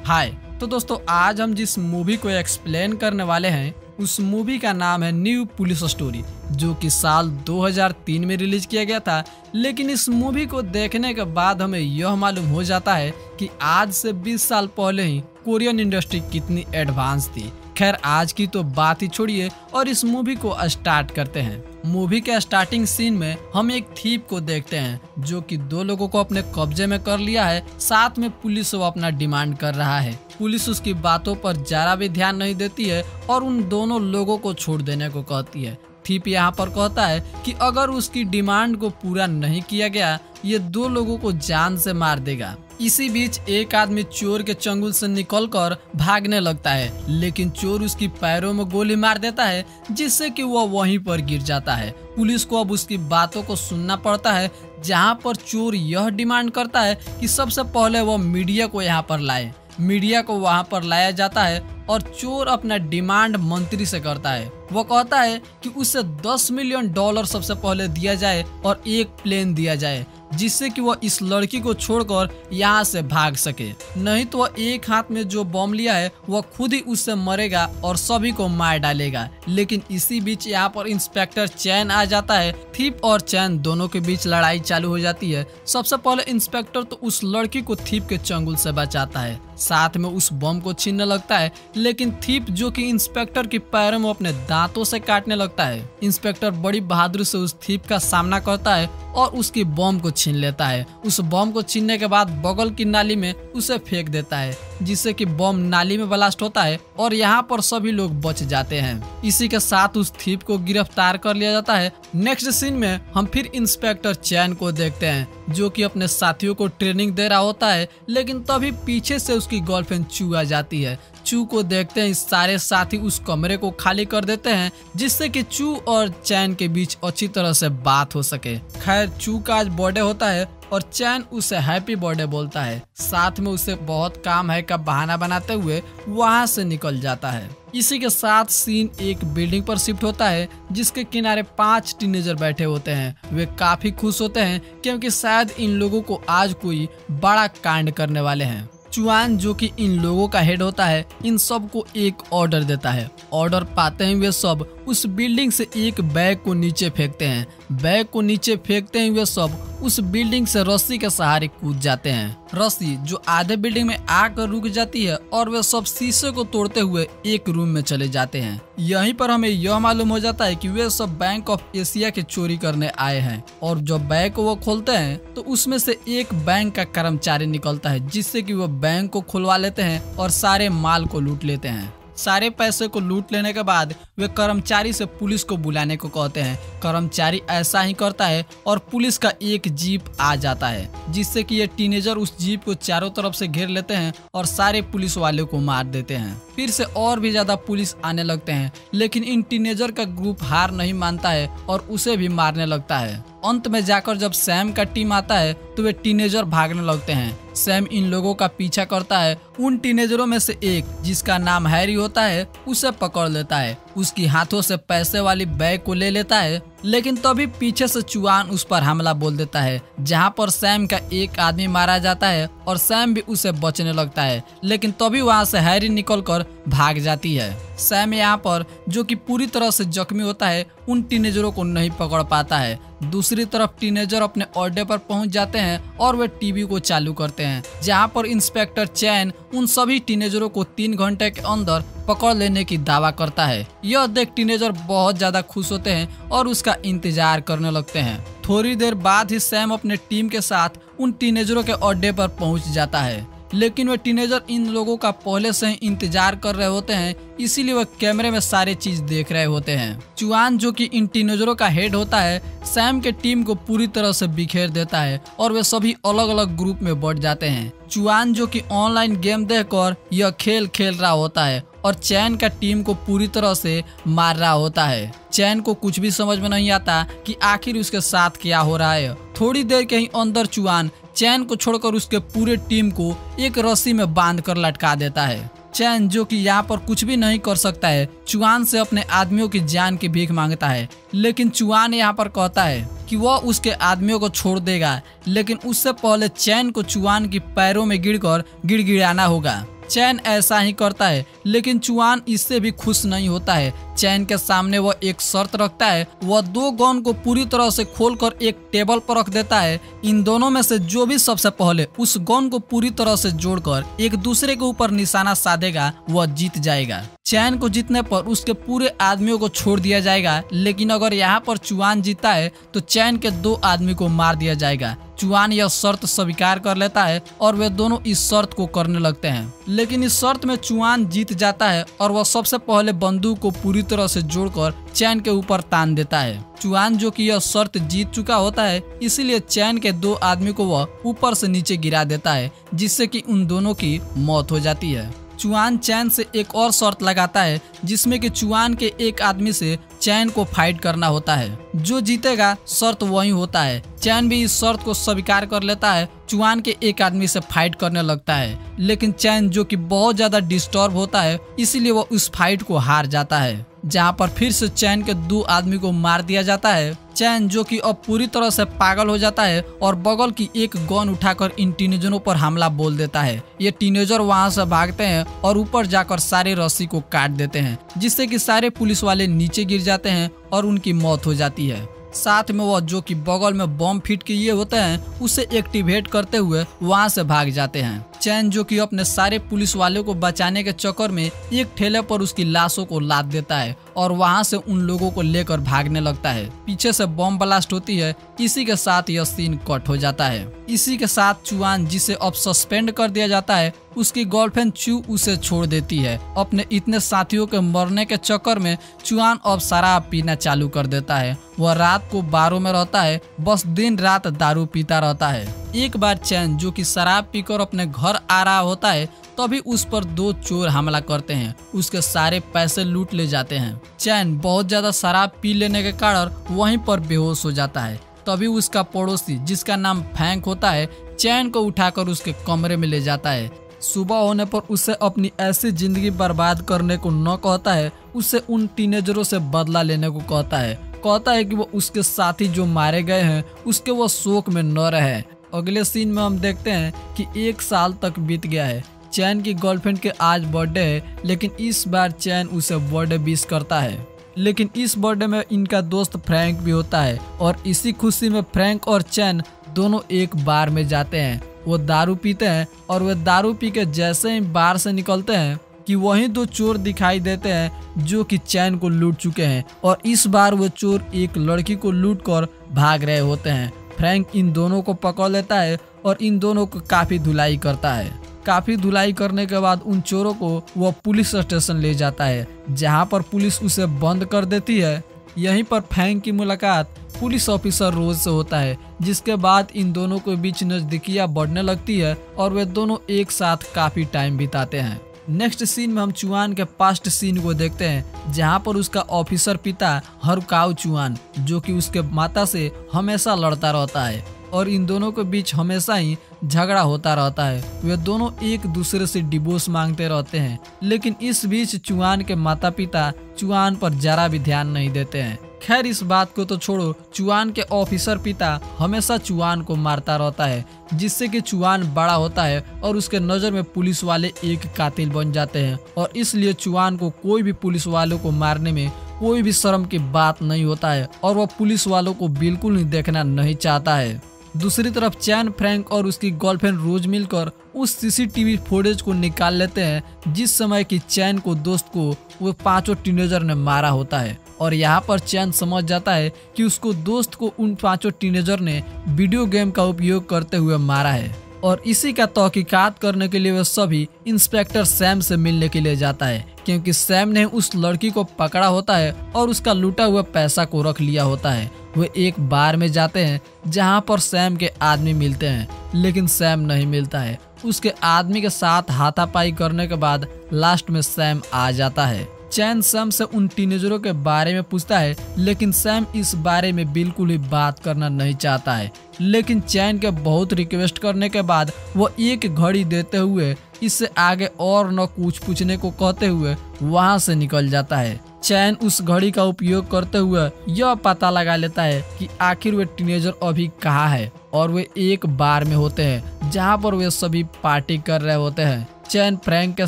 हाय। तो दोस्तों आज हम जिस मूवी को एक्सप्लेन करने वाले हैं उस मूवी का नाम है न्यू पुलिस स्टोरी, जो कि साल 2003 में रिलीज किया गया था। लेकिन इस मूवी को देखने के बाद हमें यह मालूम हो जाता है कि आज से 20 साल पहले ही कोरियन इंडस्ट्री कितनी एडवांस थी। खैर आज की तो बात ही छोड़िए और इस मूवी को स्टार्ट करते हैं। मूवी के स्टार्टिंग सीन में हम एक थीप को देखते हैं जो कि दो लोगों को अपने कब्जे में कर लिया है। साथ में पुलिस वो अपना डिमांड कर रहा है। पुलिस उसकी बातों पर जरा भी ध्यान नहीं देती है और उन दोनों लोगों को छोड़ देने को कहती है। थीप यहाँ पर कहता है कि अगर उसकी डिमांड को पूरा नहीं किया गया ये दो लोगों को जान से मार देगा। इसी बीच एक आदमी चोर के चंगुल से निकलकर भागने लगता है, लेकिन चोर उसकी पैरों में गोली मार देता है जिससे कि वह वहीं पर गिर जाता है। पुलिस को अब उसकी बातों को सुनना पड़ता है, जहां पर चोर यह डिमांड करता है कि सबसे पहले वह मीडिया को यहां पर लाए। मीडिया को वहां पर लाया जाता है और चोर अपना डिमांड मंत्री से करता है। वो कहता है कि उसे $10 मिलियन सबसे पहले दिया जाए और एक प्लेन दिया जाए जिससे कि वह इस लड़की को छोड़कर यहाँ से भाग सके, नहीं तो वह एक हाथ में जो बम लिया है वह खुद ही उससे मरेगा और सभी को मार डालेगा। लेकिन इसी बीच यहाँ पर इंस्पेक्टर चैन आ जाता है। थीप और चैन दोनों के बीच लड़ाई चालू हो जाती है। सबसे पहले इंस्पेक्टर तो उस लड़की को थीप के चंगुल से बचाता है, साथ में उस बम को छीनने लगता है, लेकिन थीप जो कि इंस्पेक्टर के पैरों में अपने दांतों से काटने लगता है। इंस्पेक्टर बड़ी बहादुरी से उस थीप का सामना करता है और उसकी बम को छीन लेता है। उस बम को छीनने के बाद बगल की नाली में उसे फेंक देता है जिससे कि बम नाली में ब्लास्ट होता है और यहाँ पर सभी लोग बच जाते हैं। इसी के साथ उस थीप को गिरफ्तार कर लिया जाता है। नेक्स्ट सीन में हम फिर इंस्पेक्टर चैन को देखते हैं जो कि अपने साथियों को ट्रेनिंग दे रहा होता है, लेकिन तभी पीछे से उसकी गर्लफ्रेंड चू आ जाती है। चू को देखते हैं सारे साथी उस कमरे को खाली कर देते हैं जिससे कि चू और चैन के बीच अच्छी तरह से बात हो सके। खैर चू का आज बर्थडे होता है और चैन उसे हैप्पी बर्थडे बोलता है। साथ में उसे बहुत काम है का बहाना बनाते हुए वहां से निकल जाता है। इसी के साथ सीन एक बिल्डिंग पर शिफ्ट होता है जिसके किनारे 5 टीनेजर बैठे होते हैं। वे काफी खुश होते हैं क्योंकि शायद इन लोगों को आज कोई बड़ा कांड करने वाले हैं। चुआन जो कि इन लोगों का हेड होता है इन सब को एक ऑर्डर देता है। ऑर्डर पाते ही वे सब उस बिल्डिंग से एक बैग को नीचे फेंकते हैं। बैग को नीचे फेंकते ही वे सब उस बिल्डिंग से रस्सी के सहारे कूद जाते हैं। रस्सी जो आधे बिल्डिंग में आकर रुक जाती है और वे सब शीशे को तोड़ते हुए एक रूम में चले जाते हैं। यहीं पर हमें यह मालूम हो जाता है कि वे सब बैंक ऑफ एशिया की चोरी करने आए हैं और जब बैग को वो खोलते हैं तो उसमें से एक बैंक का कर्मचारी निकलता है जिससे कि वो बैंक को खुलवा लेते हैं और सारे माल को लूट लेते हैं। सारे पैसे को लूट लेने के बाद वे कर्मचारी से पुलिस को बुलाने को कहते हैं। कर्मचारी ऐसा ही करता है और पुलिस का एक जीप आ जाता है जिससे कि ये टीनेजर उस जीप को चारों तरफ से घेर लेते हैं और सारे पुलिस वाले को मार देते हैं। फिर से और भी ज्यादा पुलिस आने लगते हैं, लेकिन इन टीनेजर का ग्रुप हार नहीं मानता है और उसे भी मारने लगता है। अंत में जाकर जब सैम का टीम आता है तो वे टीनेजर भागने लगते हैं। सैम इन लोगों का पीछा करता है। उन टीनेजरों में से एक जिसका नाम हैरी होता है उसे पकड़ लेता है, उसकी हाथों से पैसे वाली बैग को ले लेता है, लेकिन तभी पीछे से चुआन उस पर हमला बोल देता है जहां पर सैम का एक आदमी मारा जाता है और सैम भी उसे बचने लगता है, लेकिन तभी वहां से हैरी निकलकर भाग जाती है। सैम यहाँ पर जो कि पूरी तरह से जख्मी होता है उन टीनेजरों को नहीं पकड़ पाता है। दूसरी तरफ टीनेजर अपने अड्डे पर पहुंच जाते हैं और वे टीवी को चालू करते हैं जहां पर इंस्पेक्टर चैन उन सभी टीनेजरों को 3 घंटे के अंदर पकड़ लेने की दावा करता है। यह देख टीनेजर बहुत ज्यादा खुश होते हैं और उसका इंतजार करने लगते हैं। थोड़ी देर बाद ही सैम अपने टीम के साथ उन टीनेजरों के अड्डे पर पहुंच जाता है, लेकिन वे टीनेजर इन लोगों का पहले से ही इंतजार कर रहे होते हैं, इसीलिए वह कैमरे में सारे चीज देख रहे होते हैं। चुआन जो कि इन टीनेजरों का हेड होता है सैम के टीम को पूरी तरह से बिखेर देता है और वे सभी अलग अलग ग्रुप में बढ़ जाते हैं। चुआन जो कि ऑनलाइन गेम देखकर यह खेल खेल रहा होता है और चैन का टीम को पूरी तरह से मार रहा होता है। चैन को कुछ भी समझ में नहीं आता कि आखिर उसके साथ क्या हो रहा है। थोड़ी देर के ही अंदर चुआन चैन को छोड़कर उसके पूरे टीम को एक रस्सी में बांधकर लटका देता है। चैन जो कि यहाँ पर कुछ भी नहीं कर सकता है चुआन से अपने आदमियों की जान की भीख मांगता है, लेकिन चुआन यहाँ पर कहता है कि वह उसके आदमियों को छोड़ देगा, लेकिन उससे पहले चैन को चुआन की पैरों में गिरकर गिड़गिड़ाना होगा। चैन ऐसा ही करता है, लेकिन चुआन इससे भी खुश नहीं होता है। चैन के सामने वह एक शर्त रखता है। वह 2 गन को पूरी तरह से खोलकर एक टेबल पर रख देता है। इन दोनों में से जो भी सबसे पहले उस गन को पूरी तरह से जोड़कर एक दूसरे के ऊपर निशाना साधेगा वह जीत जाएगा। चैन को जीतने पर उसके पूरे आदमियों को छोड़ दिया जाएगा, लेकिन अगर यहाँ पर चुआन जीता है तो चैन के 2 आदमी को मार दिया जाएगा। चुआन यह शर्त स्वीकार कर लेता है और वे दोनों इस शर्त को करने लगते हैं, लेकिन इस शर्त में चुआन जीत जाता है और वह सबसे पहले बंदूक को पूरी तरह से जोड़कर चैन के ऊपर तान देता है। चुआन जो कि यह शर्त जीत चुका होता है, इसीलिए चैन के 2 आदमी को वह ऊपर से नीचे गिरा देता है, जिससे कि उन दोनों की मौत हो जाती है। चुआन चैन से एक और शर्त लगाता है, जिसमें कि चुआन के एक आदमी से चैन को फाइट करना होता है। जो जीतेगा शर्त वही होता है। चैन भी इस शर्त को स्वीकार कर लेता है। चुआन के एक आदमी से फाइट करने लगता है, लेकिन चैन जो कि बहुत ज्यादा डिस्टर्ब होता है, इसीलिए वह उस फाइट को हार जाता है, जहां पर फिर से चैन के 2 आदमी को मार दिया जाता है। चैन जो कि अब पूरी तरह से पागल हो जाता है और बगल की एक गन उठाकर इन टीनेजरों पर हमला बोल देता है। ये टीनेजर वहां से भागते हैं और ऊपर जाकर सारे रस्सी को काट देते हैं, जिससे कि सारे पुलिस वाले नीचे गिर जाते हैं और उनकी मौत हो जाती है। साथ में वह जो कि बगल में बम फिट किए होते हैं उसे एक्टिवेट करते हुए वहां से भाग जाते हैं। चैन जो कि अपने सारे पुलिस वालों को बचाने के चक्कर में एक ठेले पर उसकी लाशों को लाद देता है और वहां से उन लोगों को लेकर भागने लगता है। पीछे से बम ब्लास्ट होती है। इसी के साथ यह सीन कट हो जाता है। इसी के साथ चुआन, जिसे अब सस्पेंड कर दिया जाता है, उसकी गर्लफ्रेंड चू उसे छोड़ देती है। अपने इतने साथियों के मरने के चक्कर में चुआन अब शराब पीना चालू कर देता है। वह रात को बारों में रहता है, बस दिन रात दारू पीता रहता है। एक बार चैन जो कि शराब पीकर अपने घर आ रहा होता है, तभी उस पर 2 चोर हमला करते हैं। उसके सारे पैसे लूट ले जाते हैं। चैन बहुत ज्यादा शराब पी लेने के कारण वहीं पर बेहोश हो जाता है। तभी उसका पड़ोसी, जिसका नाम फैंक होता है, चैन को उठाकर उसके कमरे में ले जाता है। सुबह होने पर उसे अपनी ऐसी जिंदगी बर्बाद करने को न कहता है, उसे उन टीनेजरों से बदला लेने को कहता है कि वो उसके साथी जो मारे गए हैं उसके वो शोक में न रहे। अगले सीन में हम देखते हैं कि 1 साल तक बीत गया है। चैन की गर्लफ्रेंड के आज बर्थडे है, लेकिन इस बार चैन उसे बर्थडे विश करता है। लेकिन इस बर्थडे में इनका दोस्त फ्रैंक भी होता है और इसी खुशी में फ्रैंक और चैन दोनों एक बार में जाते हैं। वो दारू पीते हैं और वे दारू पी के जैसे ही बार से निकलते हैं कि वहीं 2 चोर दिखाई देते हैं जो कि चैन को लूट चुके हैं और इस बार वो चोर एक लड़की को लूट कर भाग रहे होते हैं। फ्रैंक इन दोनों को पकड़ लेता है और इन दोनों को काफी धुलाई करता है। काफी धुलाई करने के बाद उन चोरों को वह पुलिस स्टेशन ले जाता है, जहां पर पुलिस उसे बंद कर देती है। यहीं पर फ्रैंक की मुलाकात पुलिस ऑफिसर रोज से होता है, जिसके बाद इन दोनों के बीच नजदीकियां बढ़ने लगती है और वे दोनों एक साथ काफी टाइम बिताते हैं। नेक्स्ट सीन में हम चुआन के पास्ट सीन को देखते हैं, जहां पर उसका ऑफिसर पिता हरुकाव चुआन, जो कि उसके माता से हमेशा लड़ता रहता है और इन दोनों के बीच हमेशा ही झगड़ा होता रहता है। वे दोनों एक दूसरे से डिवोर्स मांगते रहते हैं, लेकिन इस बीच चुआन के माता पिता चुआन पर जरा भी ध्यान नहीं देते हैं। खैर, इस बात को तो छोड़ो, चुआन के ऑफिसर पिता हमेशा चुआन को मारता रहता है, जिससे कि चुआन बड़ा होता है और उसके नजर में पुलिस वाले एक कातिल बन जाते हैं और इसलिए चुआन को कोई भी पुलिस वालों को मारने में कोई भी शर्म की बात नहीं होता है और वह पुलिस वालों को बिल्कुल नहीं देखना नहीं चाहता है। दूसरी तरफ चैन, फ्रैंक और उसकी गर्लफ्रेंड रोज मिलकर उस सीसीटीवी फुटेज को निकाल लेते हैं जिस समय की चैन को दोस्त को वो 5 टीनेजर ने मारा होता है और यहाँ पर चैन समझ जाता है कि उसको दोस्त को उन 5 टीनेजर ने वीडियो गेम का उपयोग करते हुए मारा है और इसी का तहकीकात करने के लिए वह सभी इंस्पेक्टर सैम से मिलने के लिए जाता है, क्योंकि सैम ने उस लड़की को पकड़ा होता है और उसका लूटा हुआ पैसा को रख लिया होता है। वे एक बार में जाते हैं जहां पर सैम के आदमी मिलते हैं, लेकिन सैम नहीं मिलता है। उसके आदमी के साथ हाथापाई करने के बाद लास्ट में सैम आ जाता है। चैन सैम से उन टीनेजरों के बारे में पूछता है, लेकिन सैम इस बारे में बिल्कुल ही बात करना नहीं चाहता है। लेकिन चैन के बहुत रिक्वेस्ट करने के बाद वो एक घड़ी देते हुए इससे आगे और न कुछ पूछने को कहते हुए वहां से निकल जाता है। चैन उस घड़ी का उपयोग करते हुए यह पता लगा लेता है कि आखिर वे टीनेजर अभी कहाँ है और वे एक बार में होते हैं जहां पर वे सभी पार्टी कर रहे होते हैं। चैन फ्रैंक के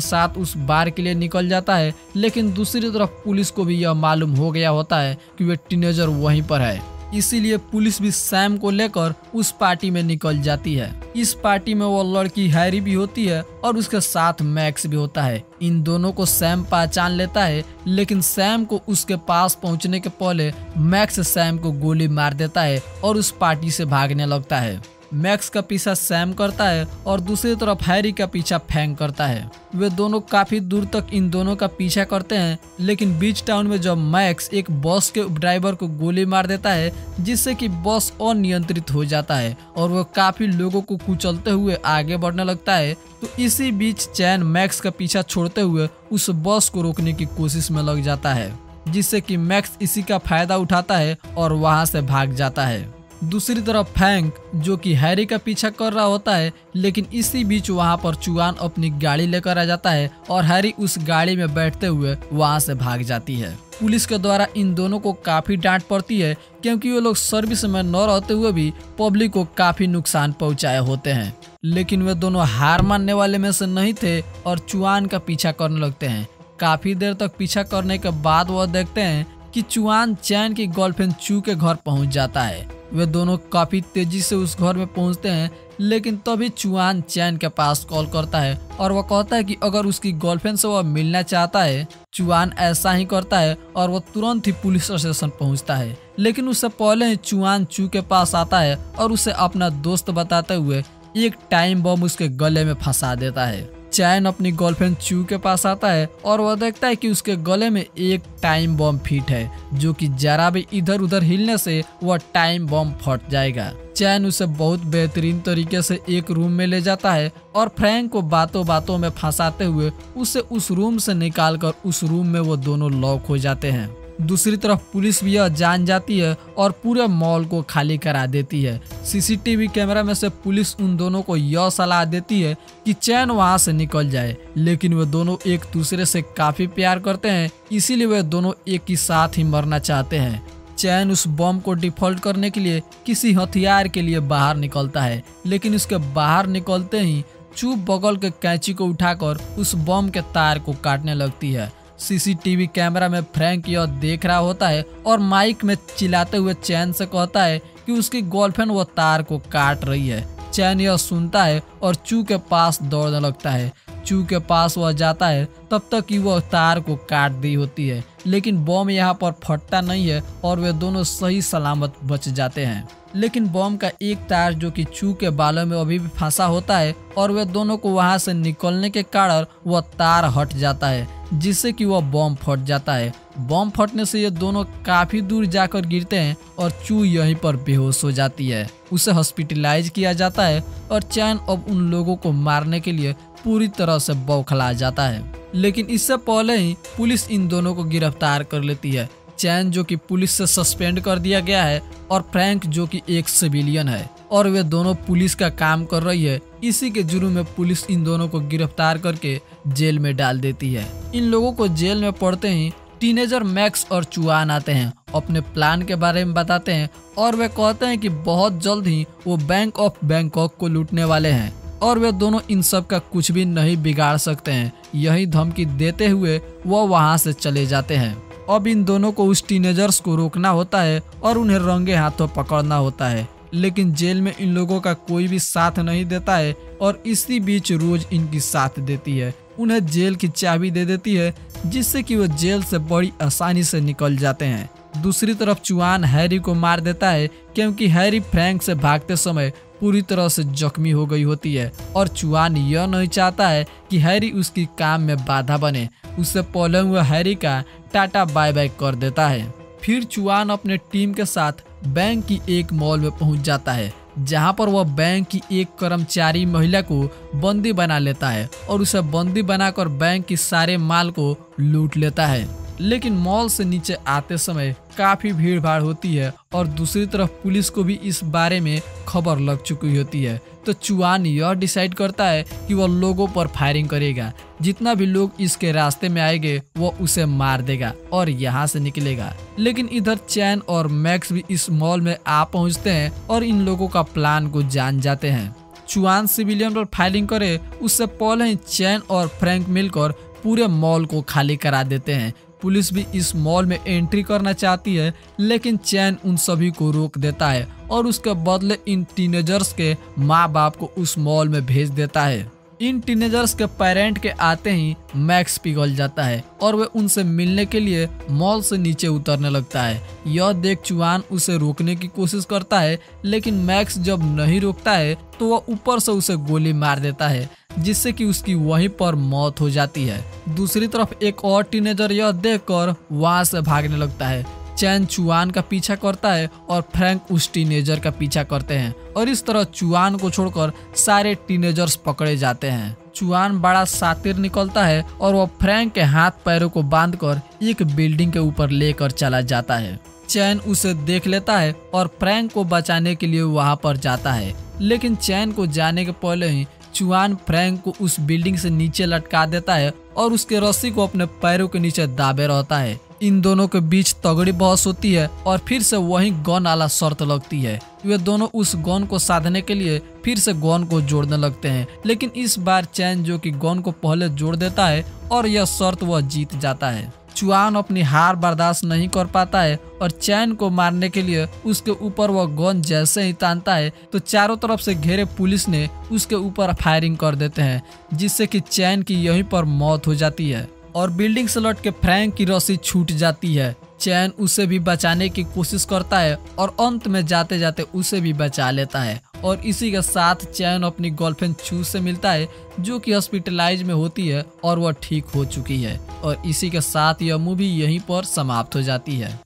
साथ उस बार के लिए निकल जाता है, लेकिन दूसरी तरफ पुलिस को भी यह मालूम हो गया होता है कि वे टीनेजर वहीं पर है। इसीलिए पुलिस भी सैम को लेकर उस पार्टी में निकल जाती है। इस पार्टी में वो लड़की हैरी भी होती है और उसके साथ मैक्स भी होता है। इन दोनों को सैम पहचान लेता है, लेकिन सैम को उसके पास पहुंचने के पहले मैक्स सैम को गोली मार देता है और उस पार्टी से भागने लगता है। मैक्स का पीछा सैम करता है और दूसरी तरफ हैरी का पीछा फैंक करता है। वे दोनों काफी दूर तक इन दोनों का पीछा करते हैं, लेकिन बीच टाउन में जब मैक्स एक बस के ड्राइवर को गोली मार देता है, जिससे कि बस अनियंत्रित हो जाता है और वो काफी लोगों को कुचलते हुए आगे बढ़ने लगता है। तो इसी बीच चैन मैक्स का पीछा छोड़ते हुए उस बस को रोकने की कोशिश में लग जाता है, जिससे कि मैक्स इसी का फायदा उठाता है और वहां से भाग जाता है। दूसरी तरफ फैंक जो कि हैरी का पीछा कर रहा होता है, लेकिन इसी बीच वहां पर चुआन अपनी गाड़ी लेकर आ जाता है और हैरी उस गाड़ी में बैठते हुए वहां से भाग जाती है। पुलिस के द्वारा इन दोनों को काफी डांट पड़ती है, क्योंकि वो लोग सर्विस में न रहते हुए भी पब्लिक को काफी नुकसान पहुंचाए होते हैं। लेकिन वे दोनों हार मानने वाले में से नहीं थे और चुआन का पीछा करने लगते हैं। काफी देर तक पीछा करने के बाद वह देखते हैं कि चुआन चैन की गर्लफ्रेंड चू के घर पहुंच जाता है। वे दोनों काफी तेजी से उस घर में पहुंचते हैं, लेकिन तभी चुआन चैन के पास कॉल करता है और वह कहता है कि अगर उसकी गर्लफ्रेंड से वह मिलना चाहता है। चुआन ऐसा ही करता है और वह तुरंत ही पुलिस स्टेशन पहुंचता है, लेकिन उससे पहले ही चुआन चू के पास आता है और उसे अपना दोस्त बताते हुए एक टाइम बम उसके गले में फंसा देता है। चैन अपनी गर्लफ्रेंड चू के पास आता है और वह देखता है कि उसके गले में एक टाइम बम फिट है, जो कि जरा भी इधर उधर हिलने से वह टाइम बम फट जाएगा। चैन उसे बहुत बेहतरीन तरीके से एक रूम में ले जाता है और फ्रैंक को बातों बातों में फंसाते हुए उसे उस रूम से निकालकर उस रूम में वो दोनों लॉक हो जाते हैं। दूसरी तरफ पुलिस भी यह जान जाती है और पूरे मॉल को खाली करा देती है। सीसीटीवी कैमरा में से पुलिस उन दोनों को यह सलाह देती है कि चैन वहां से निकल जाए, लेकिन वे दोनों एक दूसरे से काफी प्यार करते हैं, इसीलिए वे दोनों एक ही साथ ही मरना चाहते हैं। चैन उस बम को डिफॉल्ट करने के लिए किसी हथियार के लिए बाहर निकलता है, लेकिन उसके बाहर निकलते ही चू बगल के कैंची को उठाकर उस बम के तार को काटने लगती है। सीसीटीवी कैमरा में फ्रैंक यह देख रहा होता है और माइक में चिल्लाते हुए चैन से कहता है कि उसकी गर्लफ्रेंड वो तार को काट रही है। चैन यह सुनता है और चू के पास दौड़ने लगता है। चू के पास वह जाता है तब तक कि वह तार को काट दी होती है, लेकिन बम यहाँ पर फटता नहीं है और वे दोनों सही सलामत बच जाते हैं। लेकिन बम का एक तार जो कि चू के बालों में अभी भी फंसा होता है और वे दोनों को वहां से निकलने के कारण वह तार हट जाता है, जिससे कि वह बम फट जाता है। बम फटने से ये दोनों काफी दूर जाकर गिरते हैं और चू यहीं पर बेहोश हो जाती है। उसे हॉस्पिटलाइज किया जाता है और चैन अब उन लोगों को मारने के लिए पूरी तरह से बौखला जाता है, लेकिन इससे पहले ही पुलिस इन दोनों को गिरफ्तार कर लेती है। चैन जो कि पुलिस से सस्पेंड कर दिया गया है और फ्रैंक जो कि एक सिविलियन है, और वे दोनों पुलिस का काम कर रही है। इसी के जुर्म में पुलिस इन दोनों को गिरफ्तार करके जेल में डाल देती है। इन लोगों को जेल में पड़ते ही टीनेजर मैक्स और चुआन आते हैं, अपने प्लान के बारे में बताते हैं और वे कहते हैं कि बहुत जल्द ही वो बैंक ऑफ बैंकॉक को लूटने वाले हैं और वे दोनों इन सब का कुछ भी नहीं बिगाड़ सकते हैं। यही धमकी देते हुए वो वहां से चले जाते हैं। अब इन दोनों को उस टीनेजर्स को रोकना होता है और उन्हें रंगे हाथों पकड़ना होता है, लेकिन जेल में इन लोगों का कोई भी साथ नहीं देता है और इसी बीच रोज इनकी साथ देती है। उन्हें जेल की चाबी दे देती है, जिससे कि वो जेल से बड़ी आसानी से निकल जाते हैं। दूसरी तरफ चुआन हैरी को मार देता है, क्योंकि हैरी फ्रैंक से भागते समय पूरी तरह से जख्मी हो गई होती है और चुआन यह नहीं चाहता है कि हैरी उसकी काम में बाधा बने। उससे पहले वह हैरी का टाटा बाय बाय कर देता है। फिर चुआन अपने टीम के साथ बैंक की एक मॉल में पहुंच जाता है, जहां पर वह बैंक की एक कर्मचारी महिला को बंदी बना लेता है और उसे बंदी बनाकर बैंक की सारे माल को लूट लेता है। लेकिन मॉल से नीचे आते समय काफी भीड़ भाड़ होती है और दूसरी तरफ पुलिस को भी इस बारे में खबर लग चुकी होती है। तो चुआन यह डिसाइड करता है कि वह लोगों पर फायरिंग करेगा। जितना भी लोग इसके रास्ते में आएंगे वो उसे मार देगा और यहाँ से निकलेगा। लेकिन इधर चैन और मैक्स भी इस मॉल में आ पहुँचते हैं और इन लोगों का प्लान को जान जाते हैं। चुआन सिविलियन पर फायरिंग करे उससे पहले ही चैन और फ्रैंक मिलकर पूरे मॉल को खाली करा देते हैं। पुलिस भी इस मॉल में एंट्री करना चाहती है, लेकिन चैन उन सभी को रोक देता है और उसके बदले इन टीनेजर्स के माँ बाप को उस मॉल में भेज देता है। इन टीनेजर्स के पेरेंट के आते ही मैक्स पिघल जाता है और वह उनसे मिलने के लिए मॉल से नीचे उतरने लगता है। यह देख चुआन उसे रोकने की कोशिश करता है, लेकिन मैक्स जब नहीं रोकता है तो वह ऊपर से उसे गोली मार देता है, जिससे कि उसकी वहीं पर मौत हो जाती है। दूसरी तरफ एक और टीनेजर यह देखकर वहां से भागने लगता है। चैन चुआन का पीछा करता है और फ्रैंक उस टीनेजर का पीछा करते हैं और इस तरह चुआन को छोड़कर सारे टीनेजर्स पकड़े जाते हैं। चुआन बड़ा शातिर निकलता है और वह फ्रैंक के हाथ पैरों को बांधकर एक बिल्डिंग के ऊपर लेकर चला जाता है। चैन उसे देख लेता है और फ्रैंक को बचाने के लिए वहां पर जाता है, लेकिन चैन को जाने के पहले ही चुआन फ्रैंक को उस बिल्डिंग से नीचे लटका देता है और उसके रस्सी को अपने पैरों के नीचे दाबे रहता है। इन दोनों के बीच तगड़ी बहस होती है और फिर से वही गन वाला शर्त लगती है। वे दोनों उस गन को साधने के लिए फिर से गन को जोड़ने लगते हैं, लेकिन इस बार चैन जो कि गन को पहले जोड़ देता है और यह शर्त वह जीत जाता है। चुआन अपनी हार बर्दाश्त नहीं कर पाता है और चैन को मारने के लिए उसके ऊपर वह गन जैसे ही तानता है तो चारों तरफ से घेरे पुलिस ने उसके ऊपर फायरिंग कर देते हैं, जिससे कि चैन की यहीं पर मौत हो जाती है और बिल्डिंग से लौट के फ्रैंक की रस्सी छूट जाती है। चैन उसे भी बचाने की कोशिश करता है और अंत में जाते जाते उसे भी बचा लेता है और इसी के साथ चैन अपनी गर्लफ्रेंड चू से मिलता है, जो कि हॉस्पिटलाइज में होती है और वह ठीक हो चुकी है। और इसी के साथ यह मूवी यहीं पर समाप्त हो जाती है।